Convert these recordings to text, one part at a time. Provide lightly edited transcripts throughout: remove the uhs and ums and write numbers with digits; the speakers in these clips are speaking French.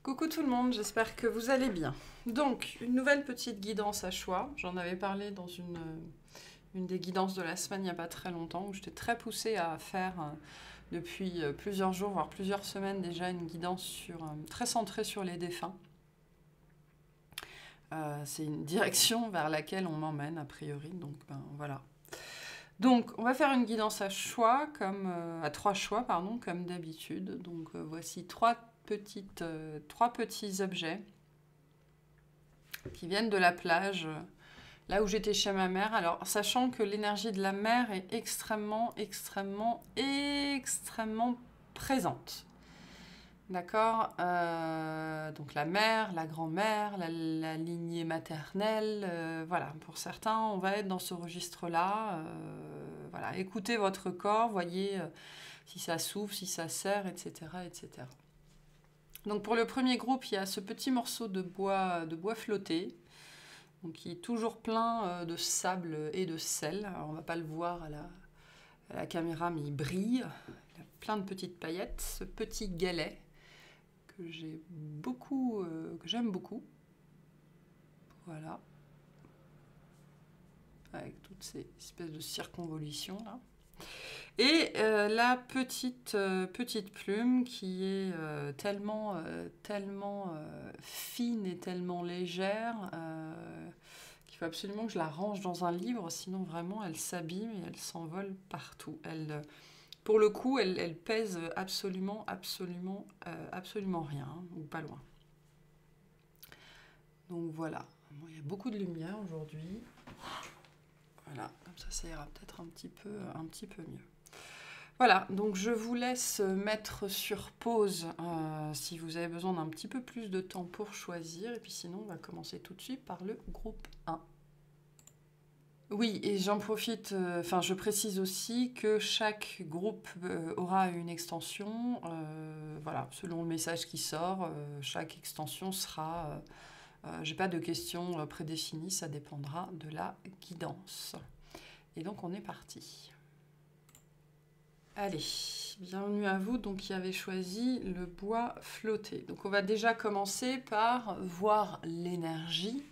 Coucou tout le monde, j'espère que vous allez bien. Donc, une nouvelle petite guidance à choix. J'en avais parlé dans une des guidances de la semaine il n'y a pas très longtemps, où j'étais très poussée à faire depuis plusieurs jours, voire plusieurs semaines déjà, une guidance très centrée sur les défunts. C'est une direction vers laquelle on m'emmène, a priori, donc voilà. Donc, on va faire une guidance à choix, à trois choix, pardon, comme d'habitude. Donc, voici trois petits objets qui viennent de la plage, là où j'étais chez ma mère. Alors, sachant que l'énergie de la mer est extrêmement présente. D'accord. Donc la mère, la grand-mère, la lignée maternelle, voilà. Pour certains, on va être dans ce registre-là. Voilà. Écoutez votre corps, voyez si ça souffle, si ça serre, etc., etc. Donc pour le premier groupe, il y a ce petit morceau de bois flotté, donc qui est toujours plein de sable et de sel. Alors on ne va pas le voir à la caméra, mais il brille. Il a plein de petites paillettes. Ce petit galet que j'aime beaucoup. Voilà. Avec toutes ces espèces de circonvolutions là. Et la petite plume qui est tellement fine et tellement légère qu'il faut absolument que je la range dans un livre, sinon vraiment elle s'abîme et elle s'envole partout. Pour le coup, elle pèse absolument rien, hein, ou pas loin. Donc voilà, bon, il y a beaucoup de lumière aujourd'hui. Voilà, comme ça ira peut-être un petit peu mieux. Voilà, donc je vous laisse mettre sur pause si vous avez besoin d'un petit peu plus de temps pour choisir. Et puis sinon, on va commencer tout de suite par le groupe 1. Oui, et j'en profite, je précise aussi que chaque groupe aura une extension. Voilà, selon le message qui sort, chaque extension sera... j'ai pas de questions prédéfinies, ça dépendra de la guidance. Et donc on est parti. Allez, bienvenue à vous donc qui avez choisi le bois flotté. Donc on va déjà commencer par voir l'énergie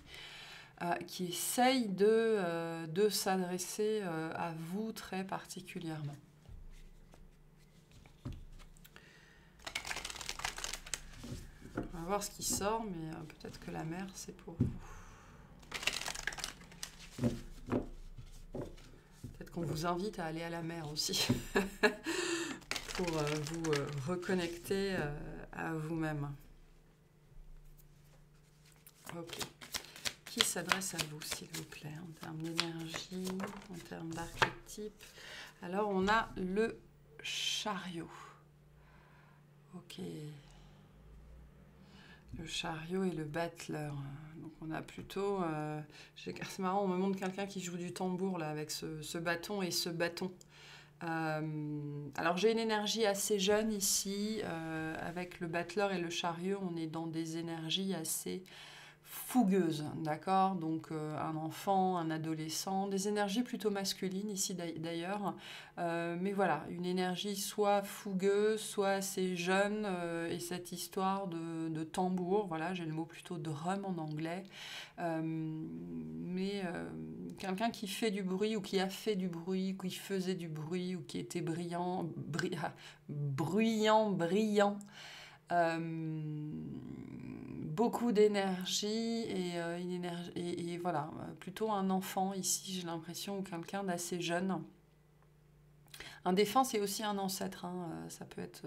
qui essaye de s'adresser à vous très particulièrement. On va voir ce qui sort, mais peut-être que la mer c'est pour vous. Peut-être qu'on vous invite à aller à la mer aussi. Pour vous reconnecter à vous-même. Ok. Qui s'adresse à vous, s'il vous plaît, en termes d'énergie, en termes d'archétype? Alors, on a le chariot. Ok. Le chariot et le battleur. Donc, on a plutôt... c'est marrant, on me montre quelqu'un qui joue du tambour, là, avec ce bâton et ce bâton. Alors j'ai une énergie assez jeune ici, avec le battleur et le chariot, on est dans des énergies assez fougueuses, d'accord? Donc un enfant, un adolescent, des énergies plutôt masculines ici d'ailleurs, mais voilà, une énergie soit fougueuse, soit assez jeune, et cette histoire de tambour, voilà, j'ai le mot plutôt drum en anglais, mais quelqu'un qui fait du bruit ou qui a fait du bruit, qui faisait du bruit ou qui était bruyant, beaucoup d'énergie et voilà, plutôt un enfant ici, j'ai l'impression, ou quelqu'un d'assez jeune. Un défunt, c'est aussi un ancêtre, hein. Ça peut être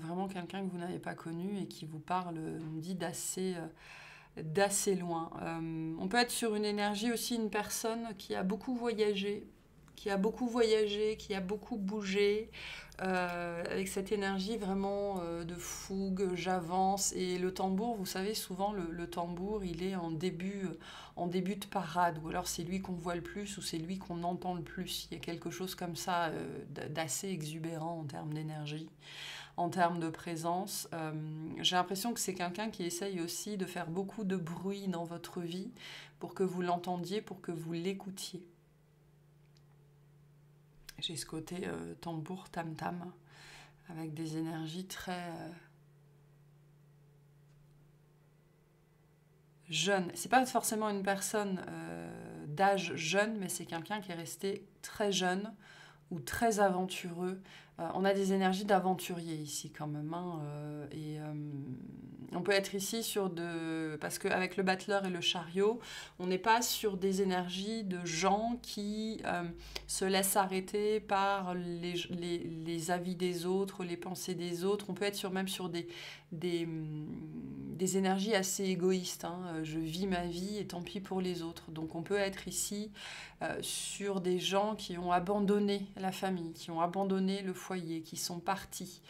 vraiment quelqu'un que vous n'avez pas connu et qui vous parle, on dit, d'assez loin. On peut être sur une énergie aussi, une personne qui a beaucoup voyagé, qui a beaucoup bougé, avec cette énergie vraiment de fougue, j'avance. Et le tambour, vous savez, souvent le tambour, il est en début de parade, ou alors c'est lui qu'on voit le plus, ou c'est lui qu'on entend le plus. Il y a quelque chose comme ça d'assez exubérant en termes d'énergie, en termes de présence. J'ai l'impression que c'est quelqu'un qui essaye aussi de faire beaucoup de bruit dans votre vie pour que vous l'entendiez, pour que vous l'écoutiez. J'ai ce côté tambour, tam-tam, avec des énergies très jeune. C'est pas forcément une personne d'âge jeune, mais c'est quelqu'un qui est resté très jeune ou très aventureux. On a des énergies d'aventurier ici quand même. Hein, on peut être ici sur de... Parce qu'avec le battleur et le chariot, on n'est pas sur des énergies de gens qui se laissent arrêter par les avis des autres, les pensées des autres. On peut être même sur des énergies assez égoïstes. Hein. Je vis ma vie et tant pis pour les autres. Donc on peut être ici sur des gens qui ont abandonné la famille, qui ont abandonné le foyer, qui sont partis,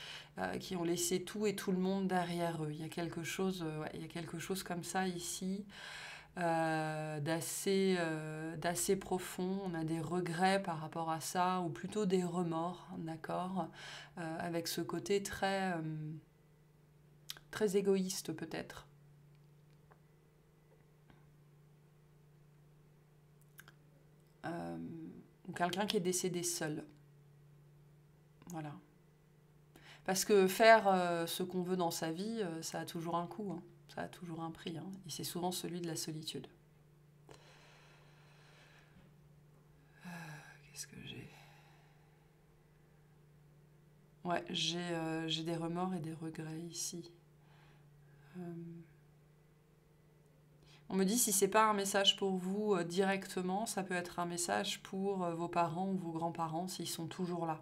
qui ont laissé tout et tout le monde derrière eux. Il y a quelque chose comme ça ici, d'assez profond. On a des regrets par rapport à ça, ou plutôt des remords, d'accord, avec ce côté très, très égoïste peut-être. Ou quelqu'un qui est décédé seul. Voilà. Parce que faire ce qu'on veut dans sa vie, ça a toujours un coût, hein. Ça a toujours un prix. Hein. Et c'est souvent celui de la solitude. Qu'est-ce que j'ai? Ouais, j'ai des remords et des regrets ici. On me dit si c'est pas un message pour vous directement, ça peut être un message pour vos parents ou vos grands-parents s'ils sont toujours là.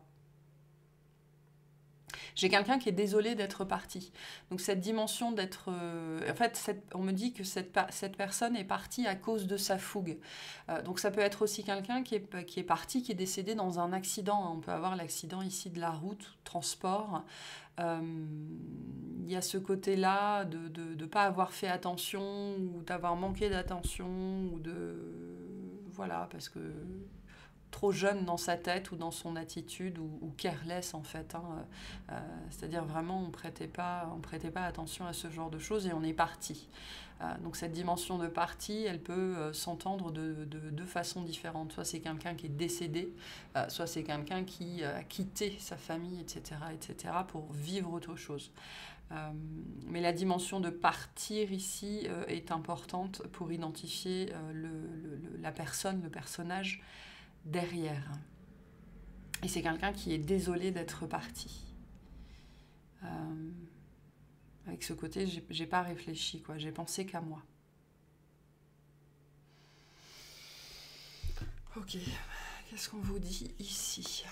J'ai quelqu'un qui est désolé d'être parti. Donc cette dimension d'être... en fait, on me dit que cette personne est partie à cause de sa fougue. Donc ça peut être aussi quelqu'un qui est parti, qui est décédé dans un accident. On peut avoir l'accident ici de la route, transport. Il y a ce côté-là de ne pas avoir fait attention ou d'avoir manqué d'attention ou de... Voilà, parce que... trop jeune dans sa tête ou dans son attitude ou careless en fait. Hein. C'est-à-dire vraiment on prêtait pas attention à ce genre de choses et on est parti. Donc cette dimension de parti, elle peut s'entendre de deux façons différentes. Soit c'est quelqu'un qui est décédé, soit c'est quelqu'un qui a quitté sa famille, etc., pour vivre autre chose. Mais la dimension de partir ici est importante pour identifier la personne, le personnage derrière. Et c'est quelqu'un qui est désolé d'être parti. Avec ce côté, j'ai pas réfléchi, quoi. J'ai pensé qu'à moi. Ok, qu'est-ce qu'on vous dit ici?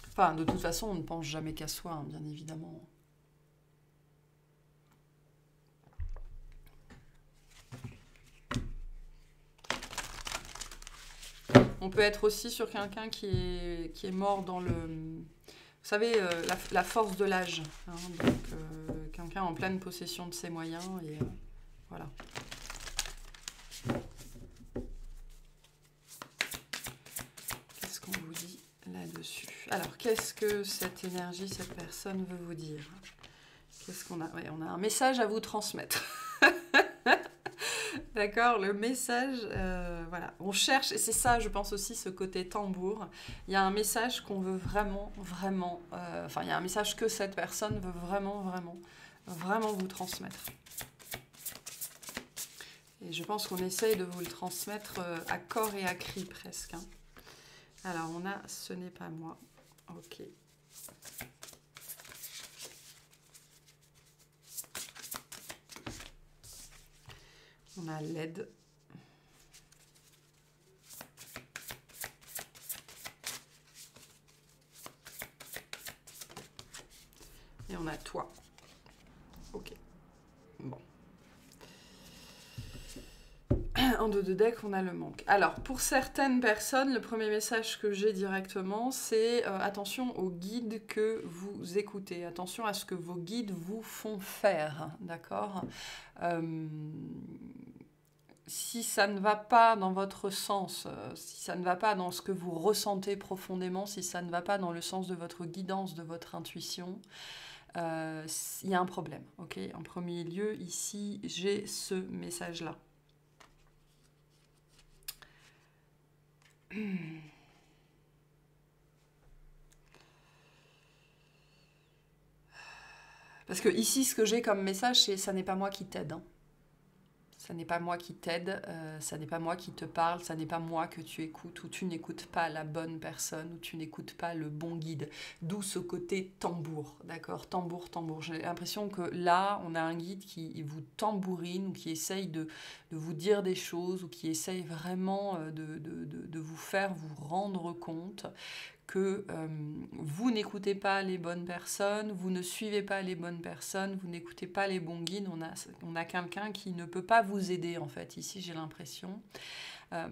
Enfin, de toute façon, on ne pense jamais qu'à soi, hein, bien évidemment. On peut être aussi sur quelqu'un qui est mort dans le... Vous savez, la force de l'âge. Hein, donc, quelqu'un en pleine possession de ses moyens. Et voilà. Qu'est-ce qu'on vous dit là-dessus? Alors, qu'est-ce que cette énergie, cette personne veut vous dire? Qu'est-ce qu'on a? Ouais, on a un message à vous transmettre. D'accord, le message, voilà. On cherche, et c'est ça, je pense aussi, ce côté tambour. Il y a un message qu'on veut vraiment, il y a un message que cette personne veut vraiment vous transmettre. Et je pense qu'on essaye de vous le transmettre à corps et à cri presque. Hein. Alors, on a « ce n'est pas moi ». Ok. On a l'aide. Et on a toi. Ok. Bon. En dos de deck, on a le manque. Alors, pour certaines personnes, le premier message que j'ai directement, c'est attention aux guides que vous écoutez. Attention à ce que vos guides vous font faire. D'accord ? Si ça ne va pas dans votre sens, si ça ne va pas dans ce que vous ressentez profondément, si ça ne va pas dans le sens de votre guidance, de votre intuition, il y a un problème. Okay ? En premier lieu, ici, j'ai ce message-là. Parce que ici, ce que j'ai comme message, c'est ça n'est pas moi qui t'aide. Hein. Ça n'est pas moi qui t'aide, ça n'est pas moi qui te parle, ça n'est pas moi que tu écoutes, ou tu n'écoutes pas la bonne personne, ou tu n'écoutes pas le bon guide. D'où ce côté tambour, d'accord? Tambour, tambour. J'ai l'impression que là, on a un guide qui vous tambourine, ou qui essaye de vous dire des choses, ou qui essaye vraiment de vous faire vous rendre compte que vous n'écoutez pas les bonnes personnes, vous ne suivez pas les bonnes personnes, vous n'écoutez pas les bons guides. On a quelqu'un qui ne peut pas vous aider, en fait, ici, j'ai l'impression,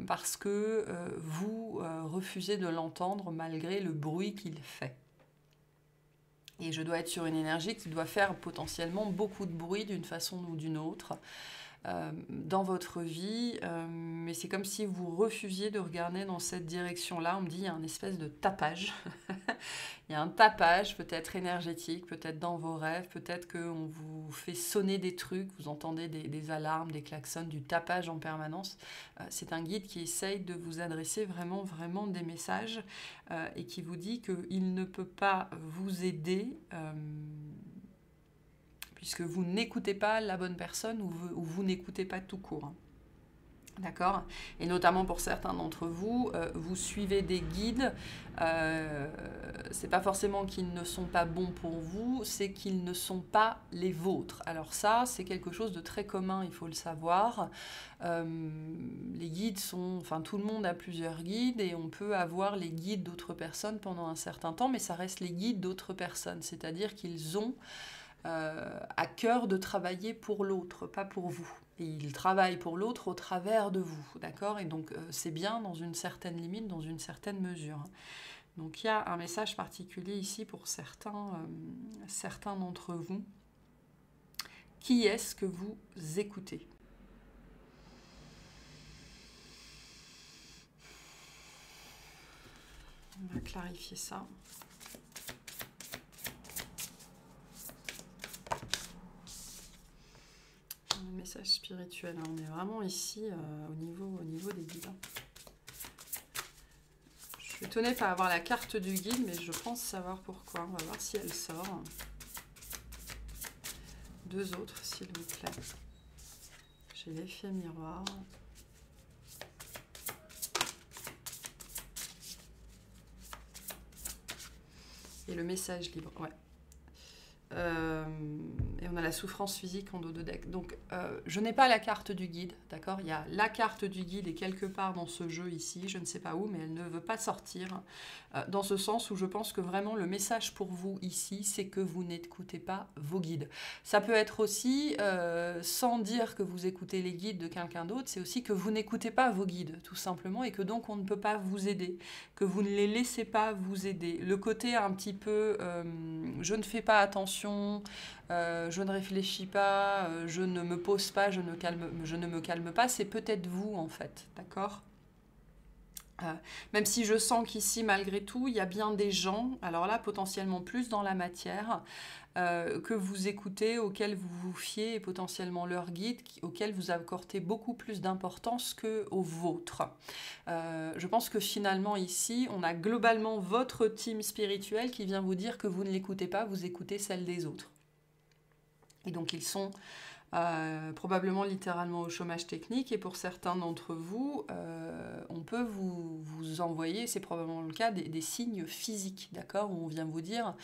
parce que vous refusez de l'entendre malgré le bruit qu'il fait. Et je dois être sur une énergie qui doit faire potentiellement beaucoup de bruit d'une façon ou d'une autre. Dans votre vie, mais c'est comme si vous refusiez de regarder dans cette direction-là. On me dit il y a un espèce de tapage. Il y a un tapage peut-être énergétique, peut-être dans vos rêves, peut-être qu'on vous fait sonner des trucs, vous entendez des alarmes, des klaxons, du tapage en permanence. C'est un guide qui essaye de vous adresser vraiment, vraiment des messages et qui vous dit qu'il ne peut pas vous aider puisque vous n'écoutez pas la bonne personne ou vous n'écoutez pas tout court. D'accord? Et notamment pour certains d'entre vous, vous suivez des guides, c'est pas forcément qu'ils ne sont pas bons pour vous, c'est qu'ils ne sont pas les vôtres. Alors ça, c'est quelque chose de très commun, il faut le savoir. Les guides sont... Enfin, tout le monde a plusieurs guides et on peut avoir les guides d'autres personnes pendant un certain temps, mais ça reste les guides d'autres personnes, c'est-à-dire qu'ils ont à cœur de travailler pour l'autre, pas pour vous. Et il travaille pour l'autre au travers de vous, d'accord? Et donc c'est bien dans une certaine limite, dans une certaine mesure. Donc il y a un message particulier ici pour certains d'entre vous. Qui est-ce que vous écoutez? On va clarifier ça. Un message spirituel, on est vraiment ici au niveau des guides. Je suis étonnée de ne pas avoir la carte du guide, mais je pense savoir pourquoi. On va voir si elle sort. 2 autres, s'il vous plaît. J'ai l'effet miroir. Et le message libre, ouais. Et on a la souffrance physique en dos de deck. Donc, je n'ai pas la carte du guide, d'accord? Il y a la carte du guide est quelque part dans ce jeu ici, je ne sais pas où, mais elle ne veut pas sortir. Dans ce sens où je pense que vraiment le message pour vous ici, c'est que vous n'écoutez pas vos guides. Ça peut être aussi, sans dire que vous écoutez les guides de quelqu'un d'autre, c'est aussi que vous n'écoutez pas vos guides, tout simplement, et que donc on ne peut pas vous aider, que vous ne les laissez pas vous aider. Le côté un petit peu, je ne fais pas attention, je ne réfléchis pas, je ne me pose pas, je ne me calme pas, c'est peut-être vous en fait, d'accord? Même si je sens qu'ici, malgré tout, il y a bien des gens, alors là, potentiellement plus dans la matière, que vous écoutez, auxquels vous vous fiez, et potentiellement leur guide, auxquels vous accordez beaucoup plus d'importance qu'aux vôtres. Je pense que finalement, ici, on a globalement votre team spirituel qui vient vous dire que vous ne l'écoutez pas, vous écoutez celle des autres. Et donc, ils sont... probablement littéralement au chômage technique, et pour certains d'entre vous, on peut vous envoyer, c'est probablement le cas, des signes physiques, d'accord, où on vient vous dire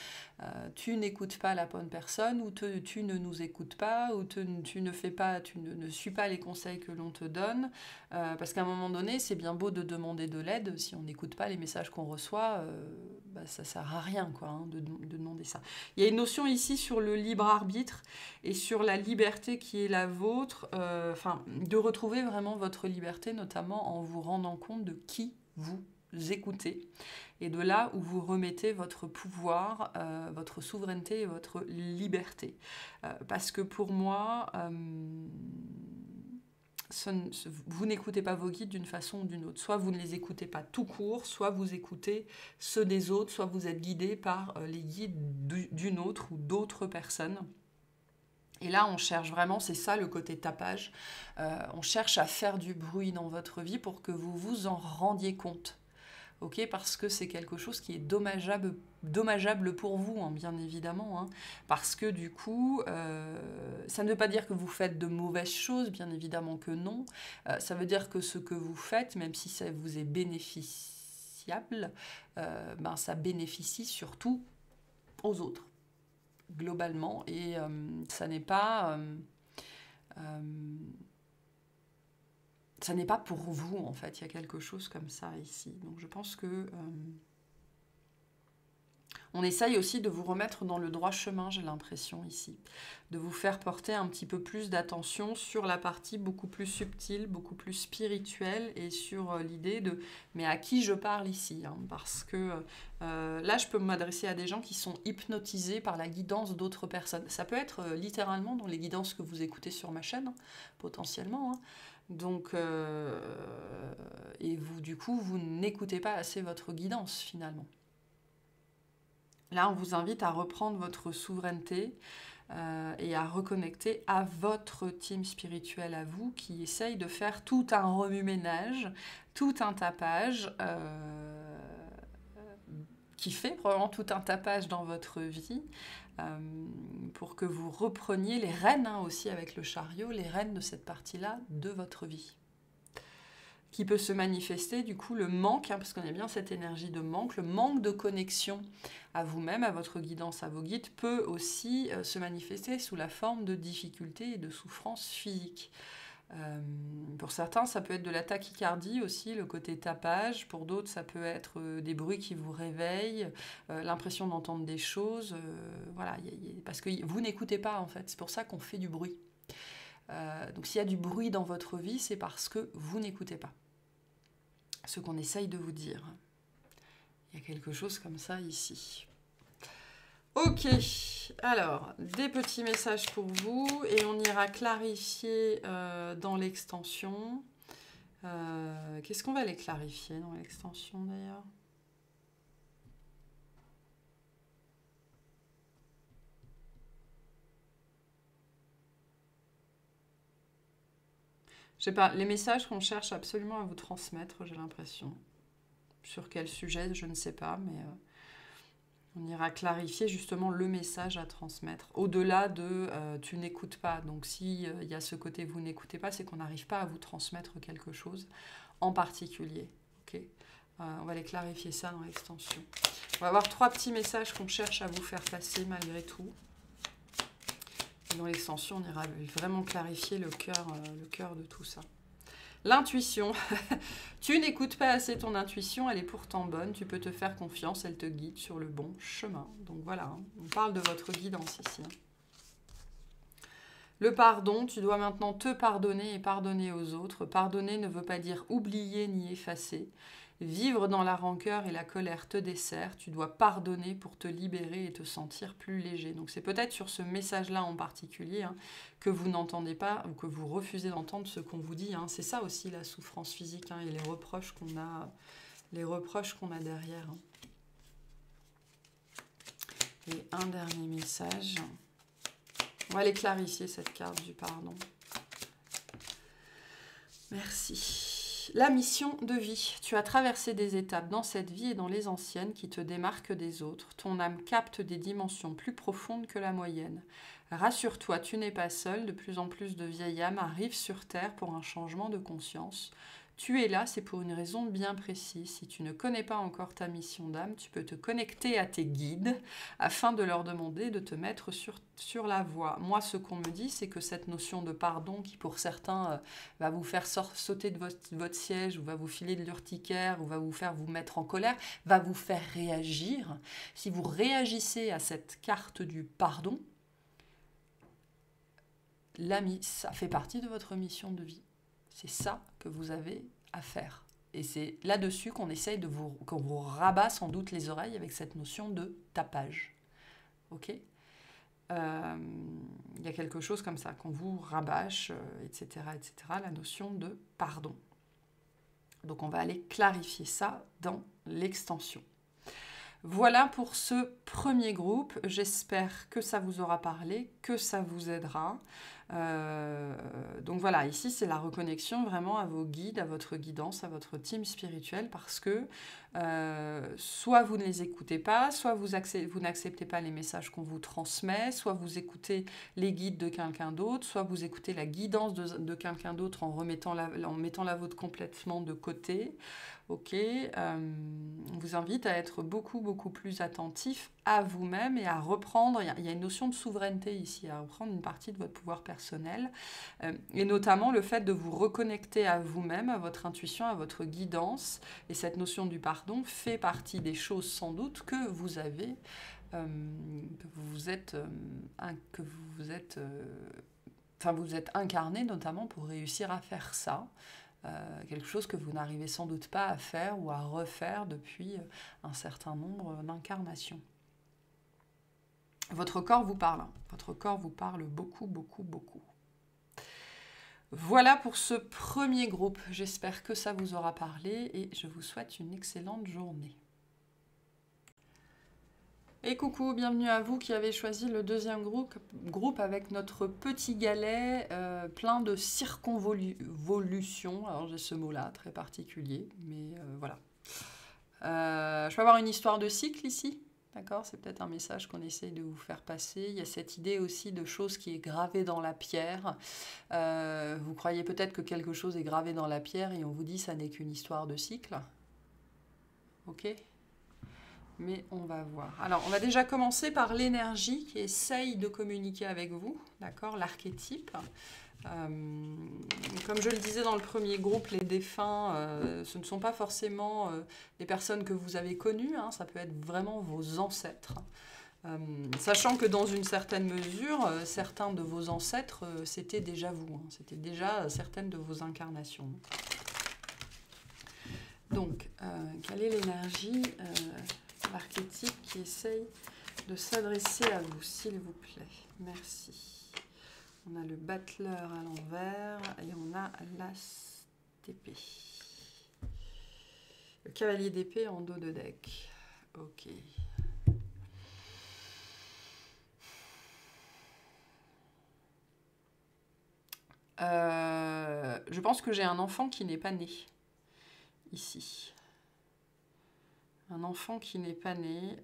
tu n'écoutes pas la bonne personne, ou tu ne nous écoutes pas, ou tu ne fais pas, tu ne suis pas les conseils que l'on te donne, parce qu'à un moment donné, c'est bien beau de demander de l'aide, si on n'écoute pas les messages qu'on reçoit, ça sert à rien quoi, hein, de demander ça. Il y a une notion ici sur le libre arbitre et sur la liberté qui est la vôtre, de retrouver vraiment votre liberté, notamment en vous rendant compte de qui vous écoutez, et de là où vous remettez votre pouvoir, votre souveraineté et votre liberté. Parce que pour moi, vous n'écoutez pas vos guides d'une façon ou d'une autre. Soit vous ne les écoutez pas tout court, soit vous écoutez ceux des autres, soit vous êtes guidé par les guides d'une autre ou d'autres personnes. Et là, on cherche vraiment, c'est ça le côté tapage, on cherche à faire du bruit dans votre vie pour que vous vous en rendiez compte. ok, parce que c'est quelque chose qui est dommageable pour vous, hein, bien évidemment, hein, parce que du coup, ça ne veut pas dire que vous faites de mauvaises choses, bien évidemment que non, ça veut dire que ce que vous faites, même si ça vous est bénéficiable, ben, ça bénéficie surtout aux autres, globalement, et ça n'est pas... ça n'est pas pour vous, en fait. Il y a quelque chose comme ça ici. Donc, je pense que... on essaye aussi de vous remettre dans le droit chemin, j'ai l'impression, ici. De vous faire porter un petit peu plus d'attention sur la partie beaucoup plus subtile, beaucoup plus spirituelle, et sur l'idée de... Mais à qui je parle ici, hein, parce que là, je peux m'adresser à des gens qui sont hypnotisés par la guidance d'autres personnes. Ça peut être littéralement dans les guidances que vous écoutez sur ma chaîne, hein, potentiellement, hein. Donc, et vous, du coup, vous n'écoutez pas assez votre guidance, finalement. Là, on vous invite à reprendre votre souveraineté et à reconnecter à votre team spirituel à vous, qui essaye de faire tout un remue-ménage, tout un tapage, qui fait probablement tout un tapage dans votre vie, pour que vous repreniez les rênes, hein, aussi avec le chariot, les rênes de cette partie-là de votre vie. Qui peut se manifester, du coup, le manque, hein, parce qu'on a bien cette énergie de manque, le manque de connexion à vous-même, à votre guidance, à vos guides, peut aussi se manifester sous la forme de difficultés et de souffrances physiques. Pour certains, ça peut être de la tachycardie aussi, le côté tapage. Pour d'autres, ça peut être des bruits qui vous réveillent, l'impression d'entendre des choses. Voilà, parce que vous n'écoutez pas, en fait. C'est pour ça qu'on fait du bruit. Donc s'il y a du bruit dans votre vie, c'est parce que vous n'écoutez pas ce qu'on essaye de vous dire. Il y a quelque chose comme ça ici. Ok, alors, des petits messages pour vous, et on ira clarifier dans l'extension. Qu'est-ce qu'on va aller clarifier dans l'extension, d'ailleurs ? Je sais pas, les messages qu'on cherche absolument à vous transmettre, j'ai l'impression. Sur quel sujet, je ne sais pas, mais... on ira clarifier justement le message à transmettre. Au-delà de tu n'écoutes pas. Donc s'il y a ce côté vous n'écoutez pas, c'est qu'on n'arrive pas à vous transmettre quelque chose en particulier. Okay, on va aller clarifier ça dans l'extension. On va avoir 3 petits messages qu'on cherche à vous faire passer malgré tout. Et dans l'extension, on ira vraiment clarifier le cœur de tout ça. L'intuition. Tu n'écoutes pas assez ton intuition, elle est pourtant bonne, tu peux te faire confiance, elle te guide sur le bon chemin. Donc voilà, hein, on parle de votre guidance ici. Le pardon, tu dois maintenant te pardonner et pardonner aux autres. Pardonner ne veut pas dire oublier ni effacer. Vivre dans la rancœur et la colère te dessert. Tu dois pardonner pour te libérer et te sentir plus léger. Donc c'est peut-être sur ce message-là en particulier, hein, que vous n'entendez pas ou que vous refusez d'entendre ce qu'on vous dit. Hein. C'est ça aussi la souffrance physique, hein, et les reproches qu'on a derrière. Hein. Et un dernier message. On va aller clarifier cette carte du pardon. Merci. La mission de vie. Tu as traversé des étapes dans cette vie et dans les anciennes qui te démarquent des autres. Ton âme capte des dimensions plus profondes que la moyenne. Rassure-toi, tu n'es pas seul. De plus en plus de vieilles âmes arrivent sur Terre pour un changement de conscience. Tu es là, c'est pour une raison bien précise. Si tu ne connais pas encore ta mission d'âme, tu peux te connecter à tes guides afin de leur demander de te mettre sur la voie. Moi, ce qu'on me dit, c'est que cette notion de pardon, qui pour certains va vous faire sauter de votre siège, ou va vous filer de l'urticaire, ou va vous faire vous mettre en colère, va vous faire réagir. Si vous réagissez à cette carte du pardon, ça fait partie de votre mission de vie. C'est ça que vous avez à faire. Et c'est là-dessus qu'on essaye qu'on vous rabat sans doute les oreilles avec cette notion de tapage. Ok ? Il y a quelque chose comme ça, qu'on vous rabâche, etc., etc., la notion de pardon. Donc on va aller clarifier ça dans l'extension. Voilà pour ce premier groupe. J'espère que ça vous aura parlé, que ça vous aidera. Donc voilà, ici c'est la reconnexion vraiment à vos guides, à votre guidance, à votre team spirituel, parce que soit vous ne les écoutez pas, soit vous n'acceptez pas les messages qu'on vous transmet, soit vous écoutez les guides de quelqu'un d'autre, soit vous écoutez la guidance de quelqu'un d'autre en mettant la vôtre complètement de côté. Ok, on vous invite à être beaucoup, beaucoup plus attentif à vous-même et à reprendre, il y a une notion de souveraineté ici, à reprendre une partie de votre pouvoir personnel, et notamment le fait de vous reconnecter à vous-même, à votre intuition, à votre guidance, et cette notion du pardon fait partie des choses sans doute que vous avez, vous êtes incarné notamment pour réussir à faire ça. Quelque chose que vous n'arrivez sans doute pas à faire ou à refaire depuis un certain nombre d'incarnations. Votre corps vous parle. Votre corps vous parle beaucoup, beaucoup, beaucoup. Voilà pour ce premier groupe. J'espère que ça vous aura parlé et je vous souhaite une excellente journée. Et coucou, bienvenue à vous qui avez choisi le deuxième groupe avec notre petit galet plein de circonvolutions. Alors j'ai ce mot-là, très particulier, mais voilà. Je peux avoir une histoire de cycle ici, d'accord? C'est peut-être un message qu'on essaye de vous faire passer. Il y a cette idée aussi de chose qui est gravée dans la pierre. Vous croyez peut-être que quelque chose est gravé dans la pierre et on vous dit ça n'est qu'une histoire de cycle. Ok? Mais on va voir. Alors, on va déjà commencer par l'énergie qui essaye de communiquer avec vous, d'accord, l'archétype. Comme je le disais dans le premier groupe, les défunts, ce ne sont pas forcément des personnes que vous avez connues, hein, ça peut être vraiment vos ancêtres. Sachant que dans une certaine mesure, certains de vos ancêtres, c'était déjà vous, hein, c'était déjà certaines de vos incarnations. Donc, quelle est l'énergie l'archétype qui essaye de s'adresser à vous, s'il vous plaît. Merci. On a le battleur à l'envers et on a l'as d'épée. Le cavalier d'épée en dos de deck. Ok. Je pense que j'ai un enfant qui n'est pas né. Ici. Un enfant qui n'est pas né,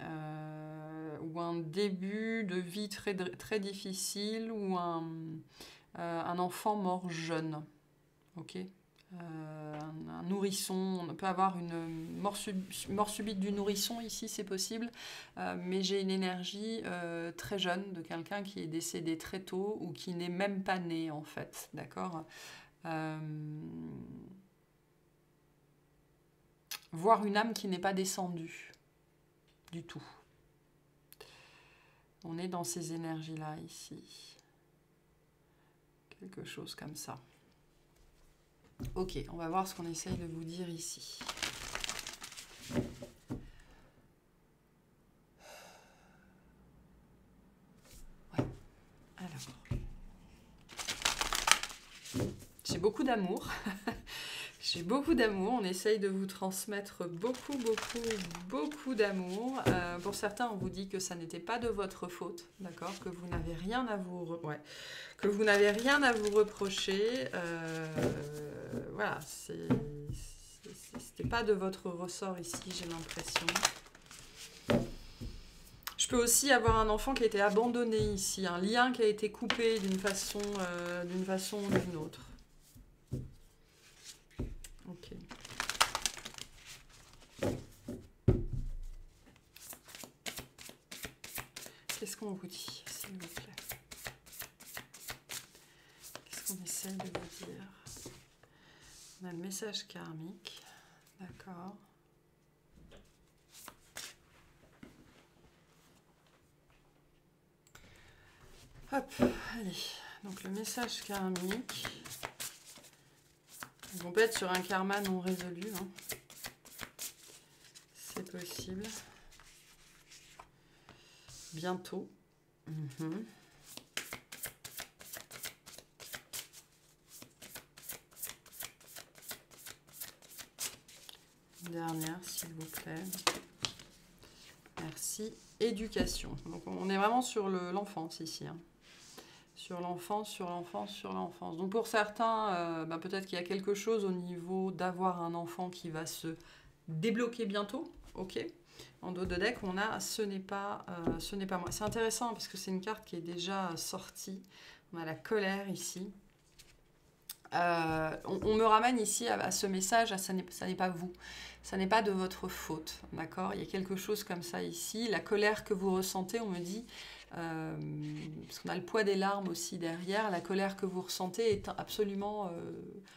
ou un début de vie très, très difficile, ou un enfant mort jeune. Ok, un nourrisson, on peut avoir une mort subite du nourrisson ici, c'est possible, mais j'ai une énergie très jeune de quelqu'un qui est décédé très tôt ou qui n'est même pas né en fait, d'accord, voire une âme qui n'est pas descendue du tout. On est dans ces énergies-là ici. Quelque chose comme ça. Ok, on va voir ce qu'on essaye de vous dire ici. Ouais, alors. J'ai beaucoup d'amour. J'ai beaucoup d'amour, on essaye de vous transmettre beaucoup, beaucoup, beaucoup d'amour. Pour certains, on vous dit que ça n'était pas de votre faute, d'accord, que vous n'avez rien à vous, que vous n'avez rien à vous reprocher. Voilà, c'était pas de votre ressort ici, j'ai l'impression. Je peux aussi avoir un enfant qui a été abandonné ici, un lien qui a été coupé d'une façon ou d'une autre. Ok. Qu'est-ce qu'on vous dit, s'il vous plaît? Qu'est-ce qu'on essaie de vous dire? On a le message karmique. D'accord. Hop, allez. Donc le message karmique. On peut être sur un karma non résolu. Hein. C'est possible. Bientôt. Dernière, s'il vous plaît. Merci. Éducation. Donc on est vraiment sur l'enfance ici. Hein. Sur l'enfance, sur l'enfance, sur l'enfance. Donc pour certains, peut-être qu'il y a quelque chose au niveau d'avoir un enfant qui va se débloquer bientôt. Ok. En dos de deck, on a ce n'est pas moi. C'est intéressant parce que c'est une carte qui est déjà sortie. On a la colère ici. On me ramène ici à ce message, ça n'est pas vous. Ça n'est pas de votre faute. D'accord? Il y a quelque chose comme ça ici. La colère que vous ressentez, on me dit... parce qu'on a le poids des larmes aussi derrière, la colère que vous ressentez est absolument...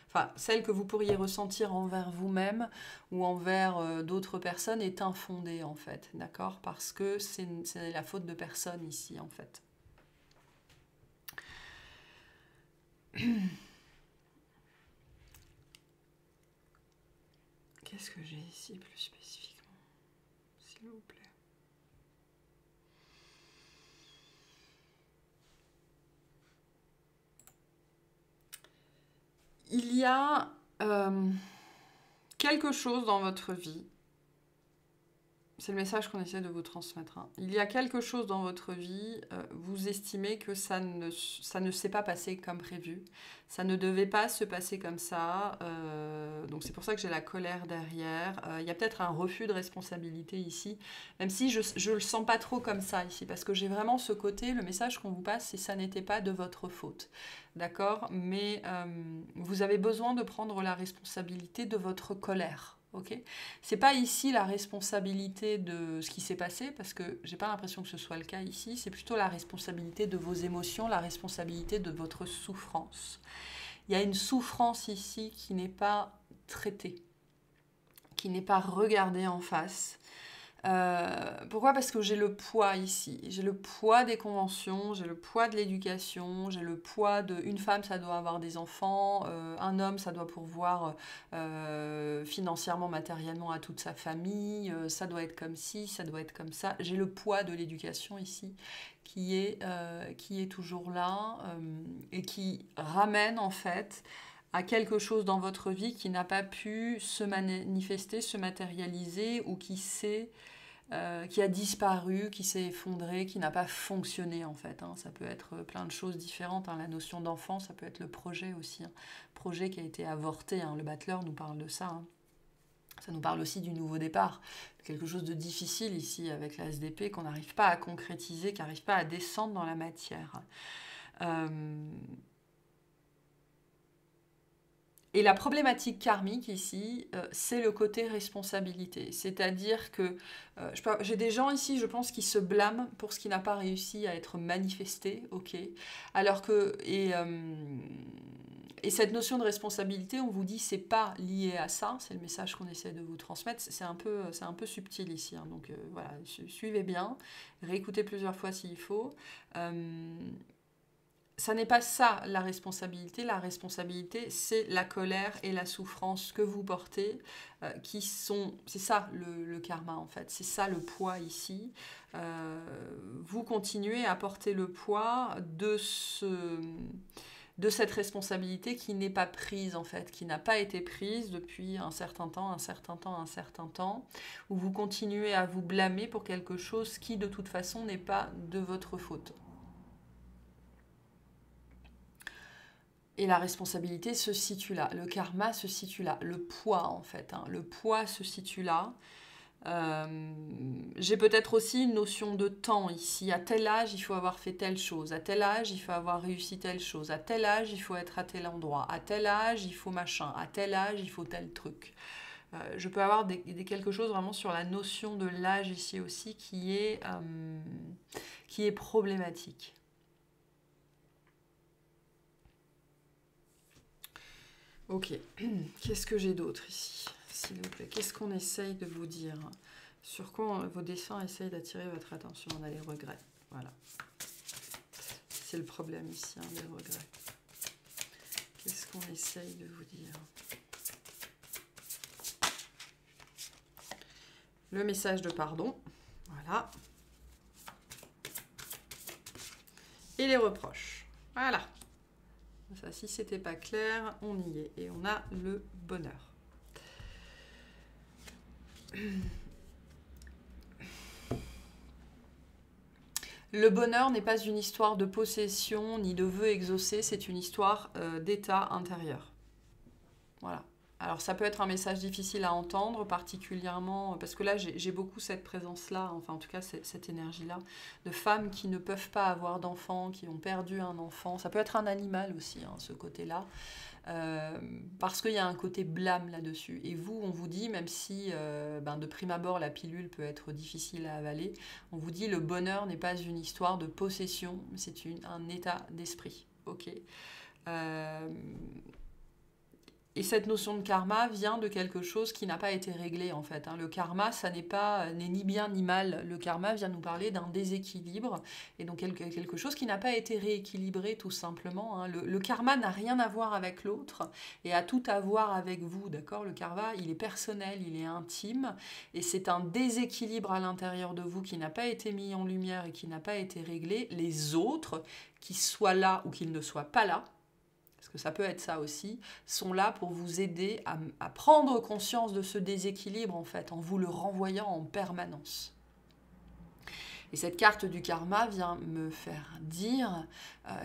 enfin, celle que vous pourriez ressentir envers vous-même ou envers d'autres personnes est infondée, en fait, d'accord? Parce que c'est la faute de personne ici, en fait. Qu'est-ce que j'ai ici plus spécifiquement, s'il vous plaît? Il y a quelque chose dans votre vie, c'est le message qu'on essaie de vous transmettre, hein. Il y a quelque chose dans votre vie, vous estimez que ça ne s'est pas passé comme prévu, ça ne devait pas se passer comme ça, donc c'est pour ça que j'ai la colère derrière. Il y a peut-être un refus de responsabilité ici, même si je le sens pas trop comme ça ici, parce que j'ai vraiment ce côté, le message qu'on vous passe, c'est ça n'était pas de votre faute, d'accord? Mais vous avez besoin de prendre la responsabilité de votre colère. Okay, c'est pas ici la responsabilité de ce qui s'est passé, parce que j'ai pas l'impression que ce soit le cas ici, c'est plutôt la responsabilité de vos émotions, la responsabilité de votre souffrance. Il y a une souffrance ici qui n'est pas traitée, qui n'est pas regardée en face. Pourquoi? Parce que j'ai le poids ici, j'ai le poids des conventions, j'ai le poids de l'éducation, j'ai le poids de... Une femme, ça doit avoir des enfants, un homme, ça doit pourvoir financièrement, matériellement à toute sa famille, ça doit être comme ci, ça doit être comme ça. J'ai le poids de l'éducation ici qui est toujours là et qui ramène en fait à quelque chose dans votre vie qui n'a pas pu se manifester, se matérialiser ou qui a disparu, qui s'est effondré, qui n'a pas fonctionné en fait, hein. Ça peut être plein de choses différentes, hein. La notion d'enfant, ça peut être le projet aussi, hein. Projet qui a été avorté, hein. Le battleur nous parle de ça, hein. Ça nous parle aussi du nouveau départ, quelque chose de difficile ici avec la SDP qu'on n'arrive pas à concrétiser, qui n'arrive pas à descendre dans la matière. Et la problématique karmique ici, c'est le côté responsabilité. C'est-à-dire que j'ai des gens ici, je pense, qui se blâment pour ce qui n'a pas réussi à être manifesté, ok. Alors que et cette notion de responsabilité, on vous dit, c'est pas lié à ça. C'est le message qu'on essaie de vous transmettre. C'est un peu subtil ici, hein. Donc voilà, suivez bien, réécoutez plusieurs fois s'il faut. Ça n'est pas ça la responsabilité. La responsabilité, c'est la colère et la souffrance que vous portez, qui sont... C'est ça le karma en fait, c'est ça le poids ici. Vous continuez à porter le poids de cette responsabilité qui n'est pas prise en fait, qui n'a pas été prise depuis un certain temps, où vous continuez à vous blâmer pour quelque chose qui de toute façon n'est pas de votre faute. Et la responsabilité se situe là, le karma se situe là, le poids en fait, hein, le poids se situe là. J'ai peut-être aussi une notion de temps ici. À tel âge, il faut avoir fait telle chose. À tel âge, il faut avoir réussi telle chose. À tel âge, il faut être à tel endroit. À tel âge, il faut machin. À tel âge, il faut tel truc. Je peux avoir quelque chose vraiment sur la notion de l'âge ici aussi qui est problématique. Ok, qu'est-ce que j'ai d'autre ici, s'il vous plaît? Qu'est-ce qu'on essaye de vous dire? Sur quoi vos dessins essayent d'attirer votre attention? On a les regrets, voilà. C'est le problème ici, hein, les regrets. Qu'est-ce qu'on essaye de vous dire? Le message de pardon, voilà. Et les reproches, voilà. Ça, si c'était pas clair, on y est. Et on a le bonheur. Le bonheur n'est pas une histoire de possession ni de vœux exaucés, c'est une histoire d'état intérieur. Voilà. Alors ça peut être un message difficile à entendre, particulièrement, parce que là j'ai beaucoup cette présence-là, enfin en tout cas cette énergie-là, de femmes qui ne peuvent pas avoir d'enfants, qui ont perdu un enfant. Ça peut être un animal aussi, hein, ce côté-là. Parce qu'il y a un côté blâme là-dessus. Et vous, on vous dit, même si de prime abord la pilule peut être difficile à avaler, on vous dit le bonheur n'est pas une histoire de possession, c'est un état d'esprit. Ok. Et cette notion de karma vient de quelque chose qui n'a pas été réglé en fait. Le karma, ça n'est ni bien ni mal. Le karma vient nous parler d'un déséquilibre et donc quelque chose qui n'a pas été rééquilibré tout simplement. Le karma n'a rien à voir avec l'autre et a tout à voir avec vous, d'accord? Le karma, il est personnel, il est intime et c'est un déséquilibre à l'intérieur de vous qui n'a pas été mis en lumière et qui n'a pas été réglé. Les autres, qu'ils soient là ou qu'ils ne soient pas là, parce que ça peut être ça aussi, sont là pour vous aider à prendre conscience de ce déséquilibre, en fait, en vous le renvoyant en permanence. Et cette carte du karma vient me faire dire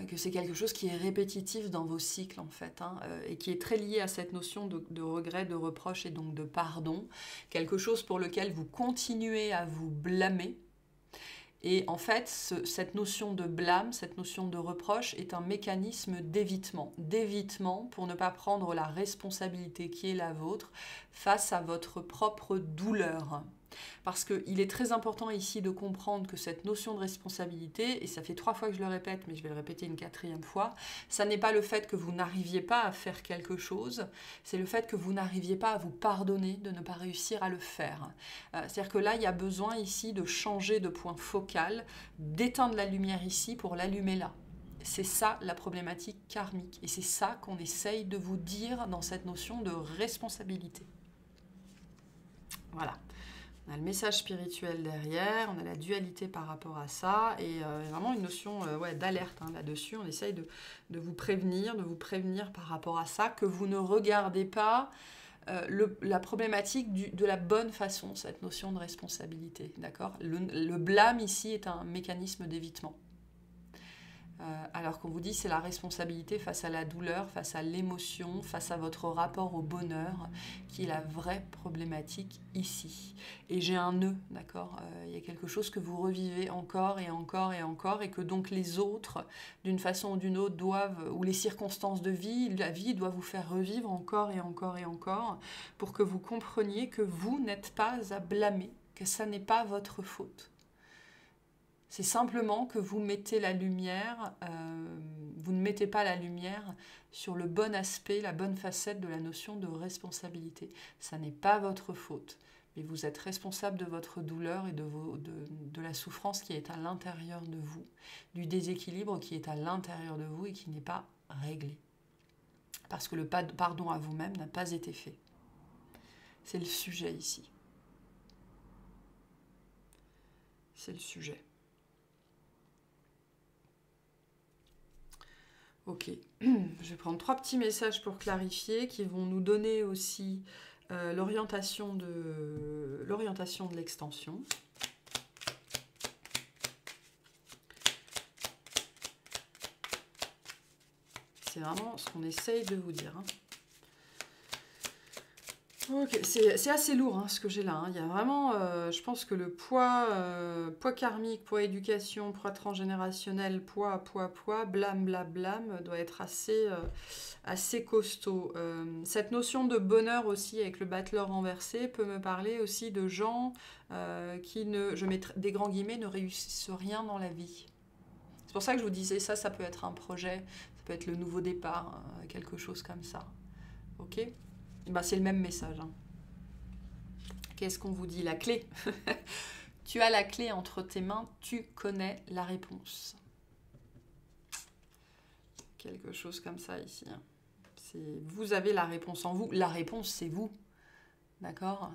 que c'est quelque chose qui est répétitif dans vos cycles, en fait, et qui est très lié à cette notion de regret, de reproche et donc de pardon. Quelque chose pour lequel vous continuez à vous blâmer. Et en fait, cette notion de blâme, cette notion de reproche est un mécanisme d'évitement pour ne pas prendre la responsabilité qui est la vôtre face à votre propre douleur. Parce qu'il est très important ici de comprendre que cette notion de responsabilité, et ça fait 3 fois que je le répète, mais je vais le répéter une 4e fois, ça n'est pas le fait que vous n'arriviez pas à faire quelque chose, c'est le fait que vous n'arriviez pas à vous pardonner de ne pas réussir à le faire. C'est-à-dire que là, il y a besoin ici de changer de point focal, d'éteindre la lumière ici pour l'allumer là. C'est ça la problématique karmique, et c'est ça qu'on essaye de vous dire dans cette notion de responsabilité. Voilà. On a le message spirituel derrière, on a la dualité par rapport à ça, et vraiment une notion d'alerte là-dessus. On essaye de vous prévenir par rapport à ça, que vous ne regardez pas la problématique de la bonne façon, cette notion de responsabilité. D'accord ? Le blâme ici est un mécanisme d'évitement. Alors qu'on vous dit c'est la responsabilité face à la douleur, face à l'émotion, face à votre rapport au bonheur, qui est la vraie problématique ici. Et j'ai un nœud, d'accord ? Il y a quelque chose que vous revivez encore et encore et encore, et que donc les autres, d'une façon ou d'une autre, doivent, ou les circonstances de vie, la vie doit vous faire revivre encore et encore et encore, pour que vous compreniez que vous n'êtes pas à blâmer, que ça n'est pas votre faute. C'est simplement que vous mettez la lumière, vous ne mettez pas la lumière sur le bon aspect, la bonne facette de la notion de responsabilité. Ça n'est pas votre faute, mais vous êtes responsable de votre douleur et de la souffrance qui est à l'intérieur de vous, du déséquilibre qui est à l'intérieur de vous et qui n'est pas réglé. Parce que le pardon à vous-même n'a pas été fait. C'est le sujet ici. C'est le sujet. Ok, je vais prendre 3 petits messages pour clarifier qui vont nous donner aussi l'orientation de l'extension. C'est vraiment ce qu'on essaye de vous dire. Ok, c'est assez lourd ce que j'ai là. Il y a vraiment, je pense que le poids karmique, poids éducation, poids transgénérationnel, poids, blâme, doit être assez costaud. Cette notion de bonheur aussi avec le battleur renversé peut me parler aussi de gens qui, je mets des grands guillemets, ne réussissent rien dans la vie. C'est pour ça que je vous disais ça peut être un projet, ça peut être le nouveau départ, quelque chose comme ça. Ok ? C'est le même message. Qu'est-ce qu'on vous dit ? La clé. Tu as la clé entre tes mains, tu connais la réponse. Quelque chose comme ça ici. Vous avez la réponse en vous. La réponse, c'est vous. D'accord ?